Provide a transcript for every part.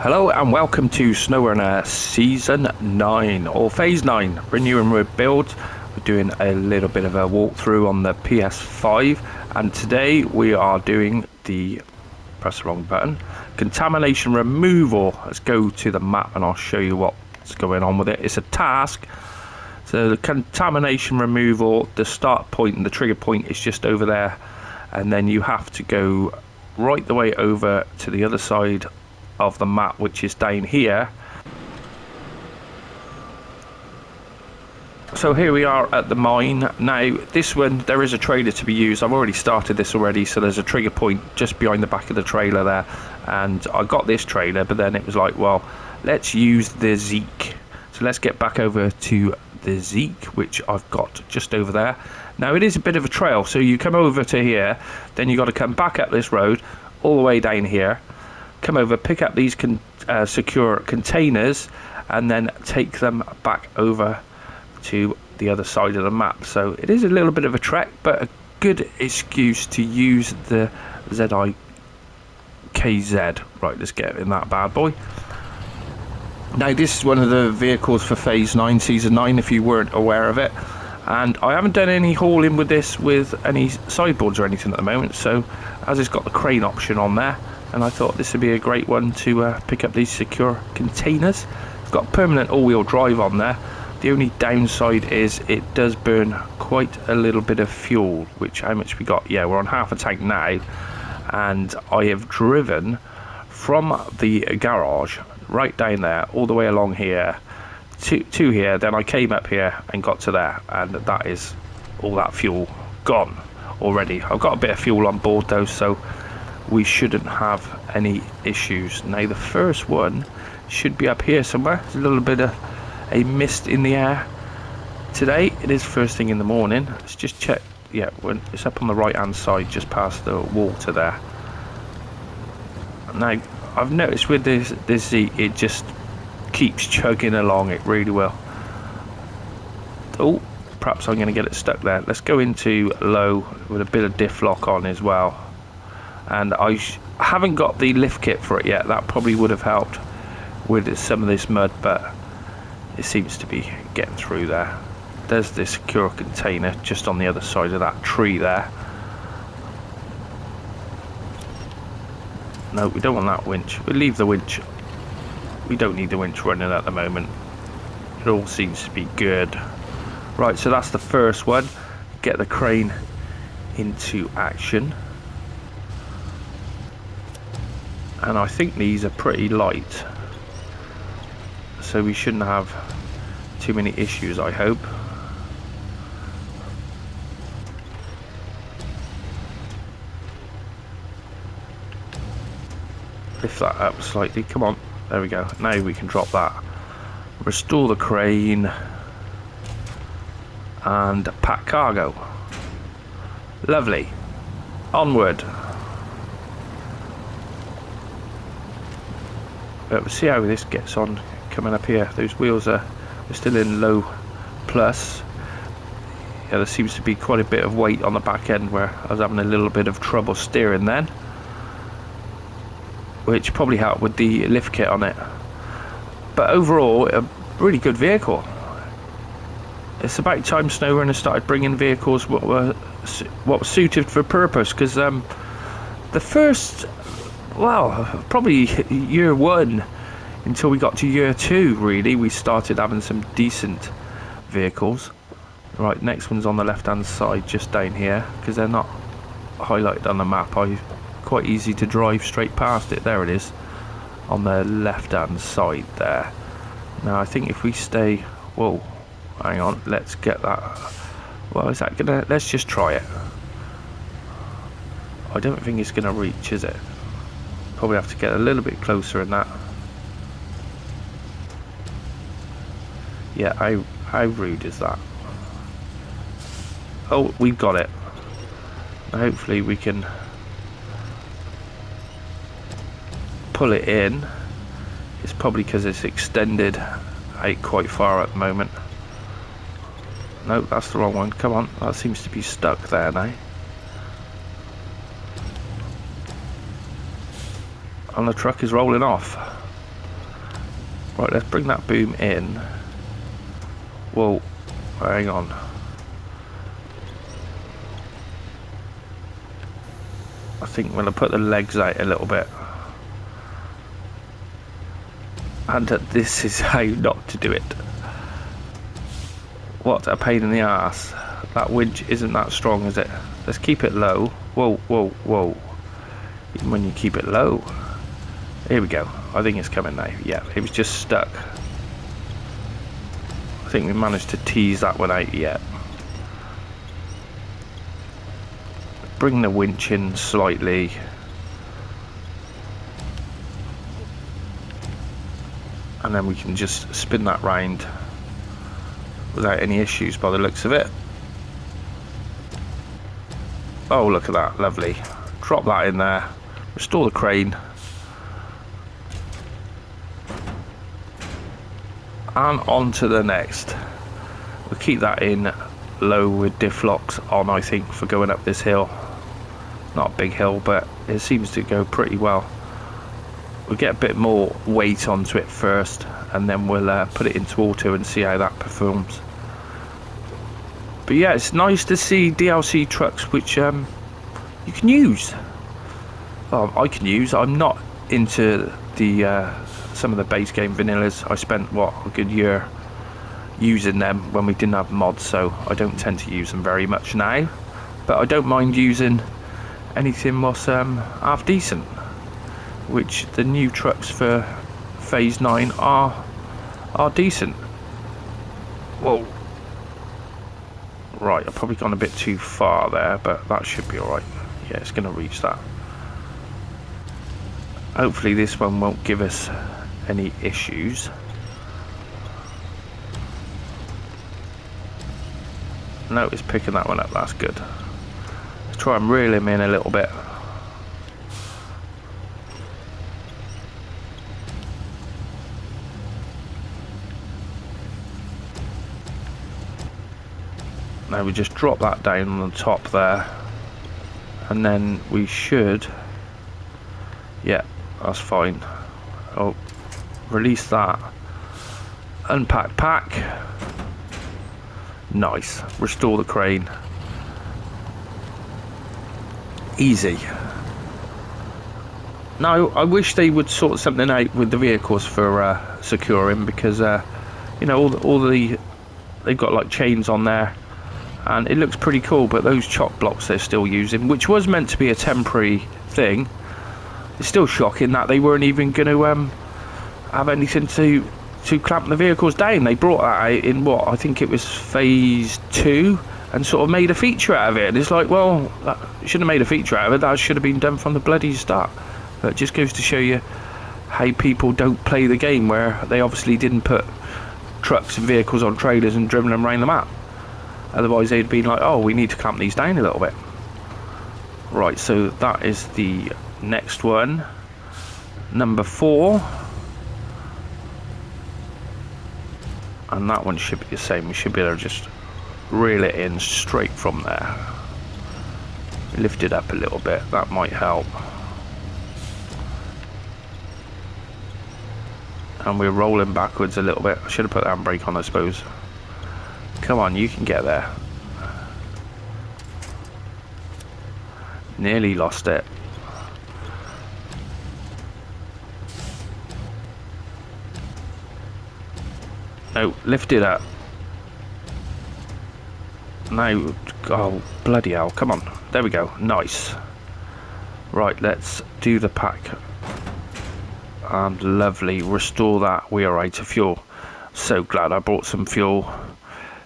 Hello and welcome to Snowrunner Season 9, or Phase 9, Renew and Rebuild. We're doing a little bit of a walkthrough on the PS5, and today we are doing the, press the wrong button, Contamination Removal. Let's go to the map and I'll show you what's going on with it. It's a task. So the Contamination Removal, the start point and the trigger point is just over there, and then you have to go right the way over to the other side of the map, which is down here. So here we are at the mine. Now this one, there is a trailer to be used. I've already started this already, so there's a trigger point just behind the back of the trailer there, and I got this trailer, but then it was like, well, let's use the ZIKZ. So let's get back over to the ZIKZ, which I've got just over there. Now it is a bit of a trail, so you come over to here, then you got to come back up this road all the way down here, come over, pick up these secure containers, and then take them back over to the other side of the map. So it is a little bit of a trek, but a good excuse to use the ZIKZ. Right, let's get in that bad boy. Now this is one of the vehicles for Phase 9, Season 9, if you weren't aware of it. And I haven't done any hauling with this with any sideboards or anything at the moment, so as it's got the crane option on there, and I thought this would be a great one to pick up these secure containers. It's got permanent all-wheel drive on there. The only downside is it does burn quite a little bit of fuel, which, how much we got? Yeah, we're on half a tank now, and I have driven from the garage right down there all the way along here to here, then I came up here and got to there, and that is all that fuel gone already. I've got a bit of fuel on board though, so we shouldn't have any issues. Now the first one should be up here somewhere. There's a little bit of a mist in the air today. It is first thing in the morning. Let's just check. Yeah, it's up on the right hand side just past the water there. Now I've noticed with this Z, it just keeps chugging along. It really will. Oh, perhaps I'm going to get it stuck there. Let's go into low with a bit of diff lock on as well. And I haven't got the lift kit for it yet. That probably would have helped with some of this mud, but it seems to be getting through there. There's this secure container just on the other side of that tree there. No, we don't want that winch. We'll leave the winch. We don't need the winch running at the moment. It all seems to be good. Right, so that's the first one. Get the crane into action. And I think these are pretty light, so we shouldn't have too many issues, I hope. Lift that up slightly, come on, there we go. Now we can drop that. Restore the crane and pack cargo. Lovely. Onward. But we'll see how this gets on coming up here. Those wheels are still in low plus. Yeah, there seems to be quite a bit of weight on the back end where I was having a little bit of trouble steering then, which probably helped with the lift kit on it. But overall, a really good vehicle. It's about time Snowrunner started bringing vehicles what were suited for purpose, because the first, well, probably year one until we got to year two, really, we started having some decent vehicles. Right, next one's on the left hand side just down here, because they're not highlighted on the map. Quite easy to drive straight past it. There it is on the left hand side there. Now I think if we stay, whoa, hang on, let's get that. Well, is that gonna, let's just try it. I don't think it's gonna reach, is it? Probably have to get a little bit closer than that. Yeah, how rude is that? Oh, we've got it. Hopefully we can pull it in. It's probably because it's extended out quite far at the moment. No, that's the wrong one. Come on, that seems to be stuck there now. And the truck is rolling off. Right, let's bring that boom in. Whoa, hang on. I think I'm going to put the legs out a little bit. And this is how not to do it. What a pain in the ass. That winch isn't that strong, is it? Let's keep it low. Whoa, whoa, whoa. Even when you keep it low. Here we go. I think it's coming now. Yeah, it was just stuck. I think we managed to tease that one out yet. Bring the winch in slightly. And then we can just spin that round without any issues by the looks of it. Oh, look at that. Lovely. Drop that in there. Restore the crane. And on to the next. We'll keep that in low with diff locks on, I think, for going up this hill. Not a big hill, but it seems to go pretty well. We'll get a bit more weight onto it first, and then we'll put it into auto and see how that performs. But yeah, it's nice to see DLC trucks which you can use. Well, I can use. I'm not into the some of the base game vanillas. I spent what, a good year using them when we didn't have mods, so I don't tend to use them very much now. But I don't mind using anything what's half decent, which the new trucks for Phase 9 are decent. Whoa. Right, I've probably gone a bit too far there, but that should be alright. Yeah, it's going to reach that. Hopefully this one won't give us any issues. No, it's picking that one up, that's good. Let's try and reel him in a little bit. Now we just drop that down on the top there, and then we should, yeah, that's fine. Oh, release that, unpack pack, nice, restore the crane, easy. Now I wish they would sort something out with the vehicles for securing, because you know, they've got like chains on there, and it looks pretty cool, but those chock blocks they're still using, which was meant to be a temporary thing, it's still shocking that they weren't even going to have anything to clamp the vehicles down. They brought that out in what, I think it was Phase 2, and sort of made a feature out of it, and it's like, well, that shouldn't have made a feature out of it, that should have been done from the bloody start. But it just goes to show you how people don't play the game, where they obviously didn't put trucks and vehicles on trailers and driven them around the map. Otherwise they'd been like, oh, we need to clamp these down a little bit. Right, so that is the next one, number 4, and that one should be the same. We should be able to just reel it in straight from there, lift it up a little bit, that might help. And we're rolling backwards a little bit. I should have put the handbrake on, I suppose. Come on, you can get there. Nearly lost it. No, lift it up. No, oh, bloody hell, come on. There we go, nice. Right, let's do the pack. And lovely, restore that, we are out of fuel. So glad I brought some fuel.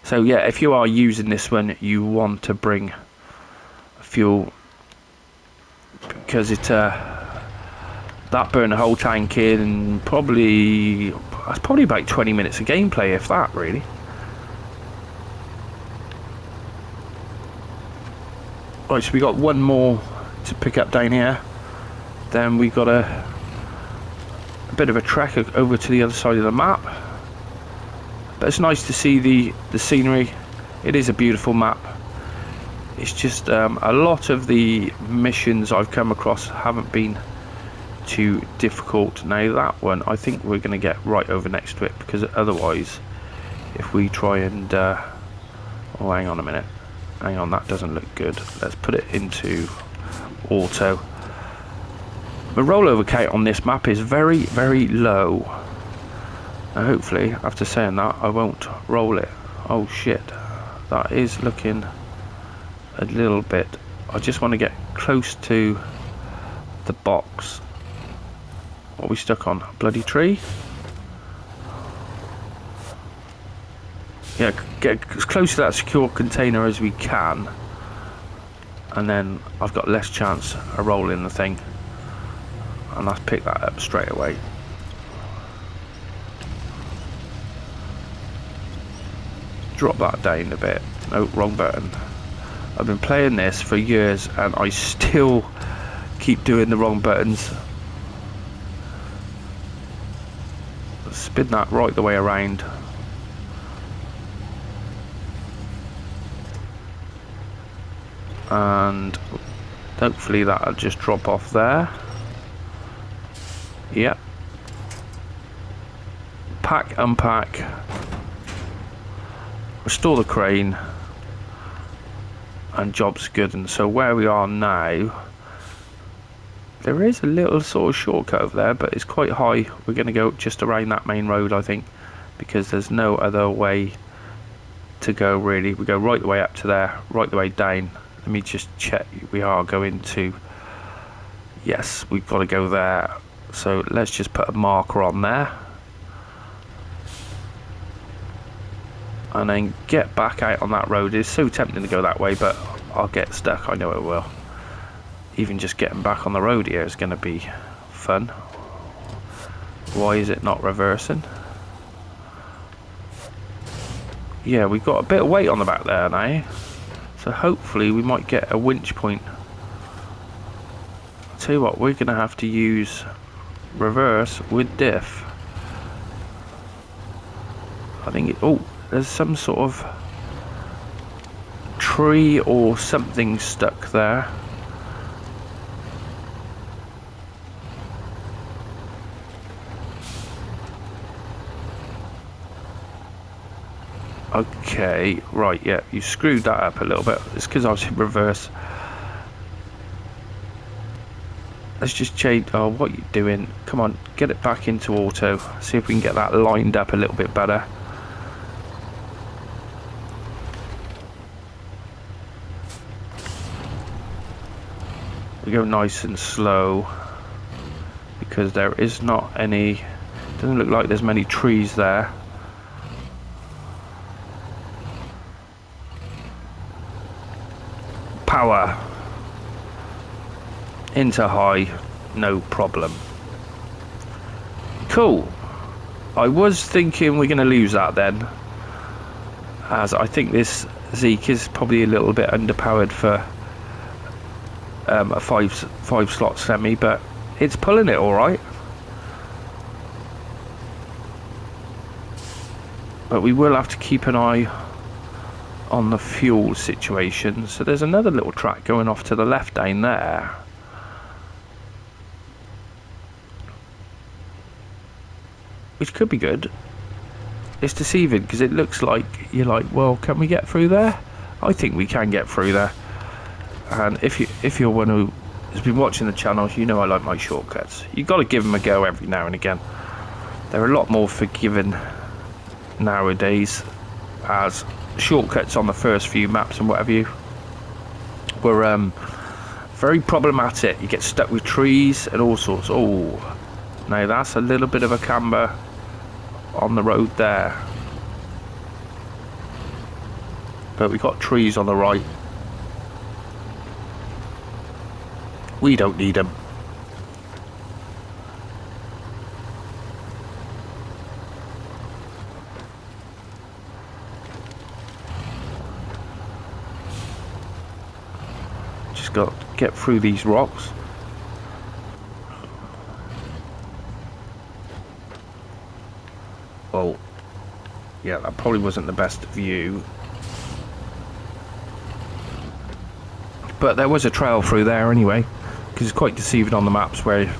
So yeah, if you are using this one, you want to bring fuel, because it that burned the whole tank in probably, that's probably about 20 minutes of gameplay, if that, really. Right, so we got one more to pick up down here, then we got a bit of a trek over to the other side of the map. But it's nice to see the scenery. It is a beautiful map. It's just a lot of the missions I've come across haven't been too difficult. Now that one, I think we're going to get right over next to it, because otherwise, if we try and... oh, hang on a minute. Hang on, that doesn't look good. Let's put it into auto. The rollover count on this map is very, very low. Now hopefully, after saying that, I won't roll it. Oh shit. That is looking a little bit... I just want to get close to the box. What are we stuck on? Bloody tree? Yeah, get as close to that secure container as we can, and then I've got less chance of rolling the thing, and I'll pick that up straight away. Drop that down a bit. No, wrong button. I've been playing this for years and I still keep doing the wrong buttons. Spin that right the way around. And hopefully that'll just drop off there. Yep. Pack, unpack. Restore the crane. And job's good. And so where we are now, there is a little sort of shortcut over there, but it's quite high. We're going to go just around that main road, I think, because there's no other way to go really. We go right the way up to there, right the way down. Let me just check. We are going to... Yes, we've got to go there. So let's just put a marker on there. And then get back out on that road. It's so tempting to go that way, but I'll get stuck. I know it will. Even just getting back on the road here is going to be fun. Why is it not reversing? Yeah, we've got a bit of weight on the back there now. So hopefully we might get a winch point. I'll tell you what, we're going to have to use reverse with diff. I think it... Oh, there's some sort of tree or something stuck there. Okay, right, yeah, you screwed that up a little bit. It's because I was in reverse. Let's just change... Oh, what are you doing? Come on, get it back into auto. See if we can get that lined up a little bit better. We go nice and slow, because there is not any... Doesn't look like there's many trees there. Power into high, no problem. Cool. I was thinking we're going to lose that then, as I think this ZIKZ is probably a little bit underpowered for a five slot semi, but it's pulling it all right. But we will have to keep an eye on the fuel situation. So there's another little track going off to the left down there. Which could be good. It's deceiving because it looks like you're like, well, can we get through there? I think we can get through there. And if you're one who has been watching the channel, you know I like my shortcuts. You've got to give them a go every now and again. They're a lot more forgiving nowadays, as shortcuts on the first few maps and whatever you were very problematic. You get stuck with trees and all sorts. Oh, now that's a little bit of a camber on the road there, but we've got trees on the right. We don't need them. Just got to get through these rocks. Well, yeah, that probably wasn't the best view. But there was a trail through there anyway, because it's quite deceiving on the maps where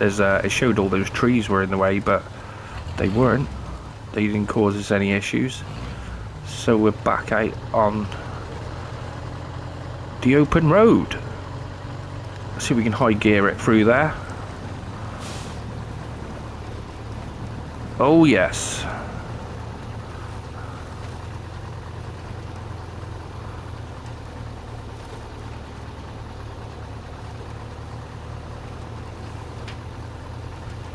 it showed all those trees were in the way, but they weren't. They didn't cause us any issues. So we're back out on the open road. Let's see if we can high gear it through there. Oh yes.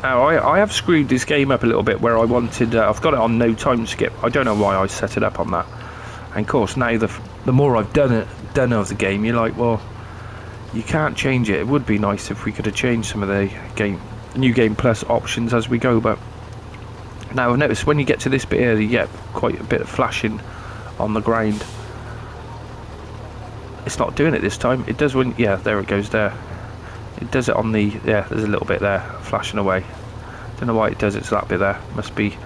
Now I have screwed this game up a little bit where I wanted, I've got it on no time skip. I don't know why I set it up on that. And of course now the more I've done of the game, you're like, well, you can't change it. It would be nice if we could have changed some of the new game plus options as we go, but now I've noticed when you get to this bit here, you get quite a bit of flashing on the ground. It's not doing it this time. It does when, yeah, there it goes there. It does it on the, yeah, there's a little bit there flashing away. Don't know why it does it to that bit there. Must be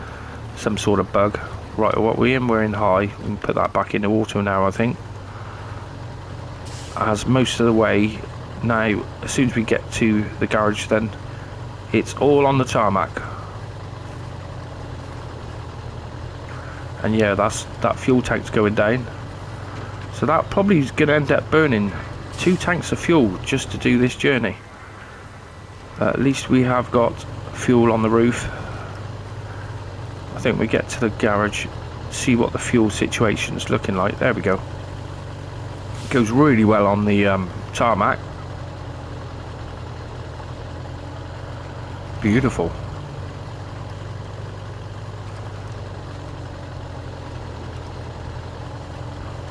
some sort of bug. Right, what we're in high. We can put that back into auto now, I think. As most of the way now, as soon as we get to the garage, then it's all on the tarmac. And yeah, that fuel tank's going down. So that probably is going to end up burning 2 tanks of fuel just to do this journey. At least we have got fuel on the roof. I think we get to the garage, see what the fuel situation's looking like. There we go. It goes really well on the tarmac. Beautiful.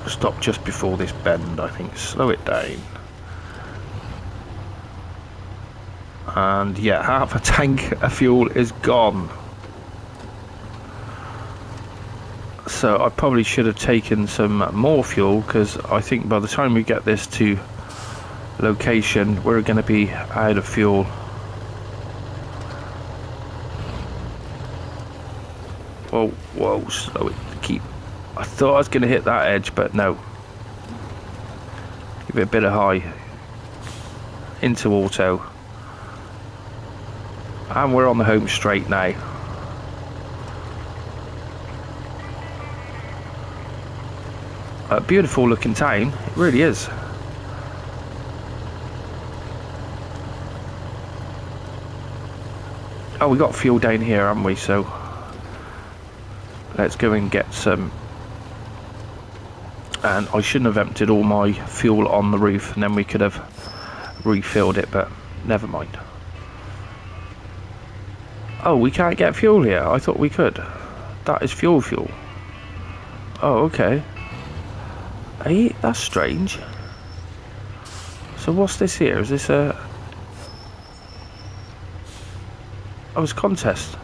Stop just before this bend, I think. Slow it down. And yeah, half a tank of fuel is gone. So I probably should have taken some more fuel, because I think by the time we get this to location, we're going to be out of fuel. Whoa, whoa, slow it. Keep. I thought I was going to hit that edge, but no. Give it a bit of high. Into auto. And we're on the home straight now. A beautiful looking town. It really is. Oh, we got fuel down here, haven't we? So let's go and get some. And I shouldn't have emptied all my fuel on the roof, and then we could have refilled it, but never mind. Oh, we can't get fuel here. I thought we could. That is fuel. Oh, okay. Hey, that's strange. So what's this here? Is this a... Oh, it's contest.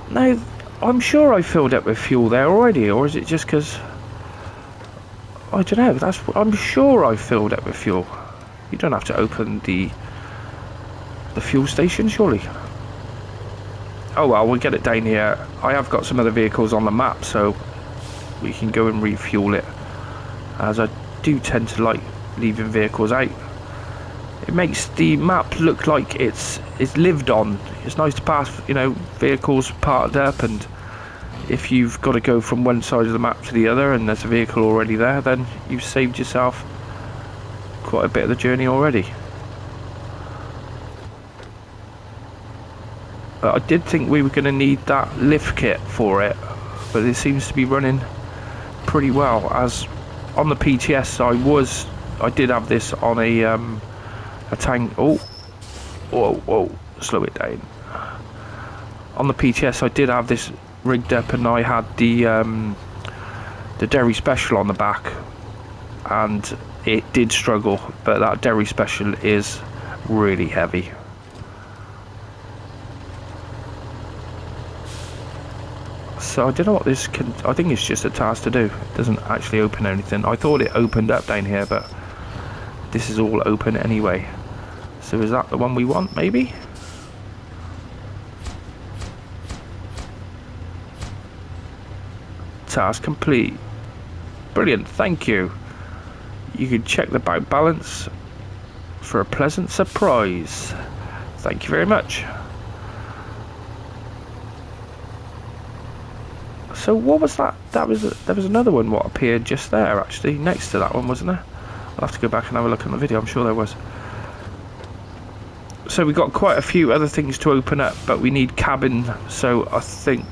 No, I'm sure I filled up with fuel there already, or is it just because... I don't know. I'm sure I filled up with fuel. You don't have to open the fuel station, surely. Oh well, we'll get it down here. I have got some other vehicles on the map, so we can go and refuel it. As I do tend to like leaving vehicles out. It makes the map look like it's lived on. It's nice to pass, you know, vehicles parked up, and if you've got to go from one side of the map to the other and there's a vehicle already there, then you've saved yourself quite a bit of the journey already. But I did think we were going to need that lift kit for it, but it seems to be running pretty well. As on the PTS, I did have this on a tank. Oh, whoa, slow it down. On the PTS, I did have this rigged up, and I had the Derry Special on the back, and it did struggle, but that Derry Special is really heavy. So I don't know what this can... I think it's just a task to do. It doesn't actually open anything. I thought it opened up down here, but this is all open anyway. So is that the one we want, maybe? Task complete. Brilliant, thank you. You can check the bank balance for a pleasant surprise. Thank you very much. So what was that? There was another one what appeared just there, actually, next to that one, wasn't there? I'll have to go back and have a look at the video. I'm sure there was. So we've got quite a few other things to open up, but we need cabin, so I think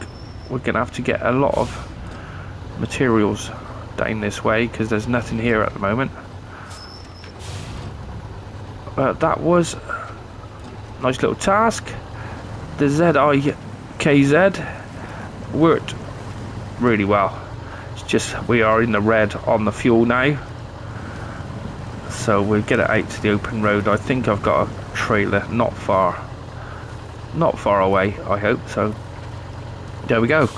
we're going to have to get a lot of materials down this way, because there's nothing here at the moment. That was a nice little task. The ZIKZ worked really well. It's just we are in the red on the fuel now, so we'll get it out to the open road. I think I've got a trailer not far away, I hope. So there we go.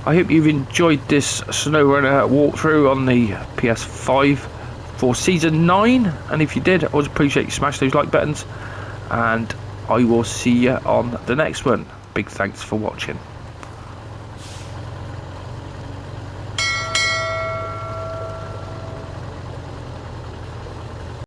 I hope you've enjoyed this Snowrunner walkthrough on the PS5 for Season 9, and if you did, I would appreciate you smash those like buttons, and I will see you on the next one. Big thanks for watching.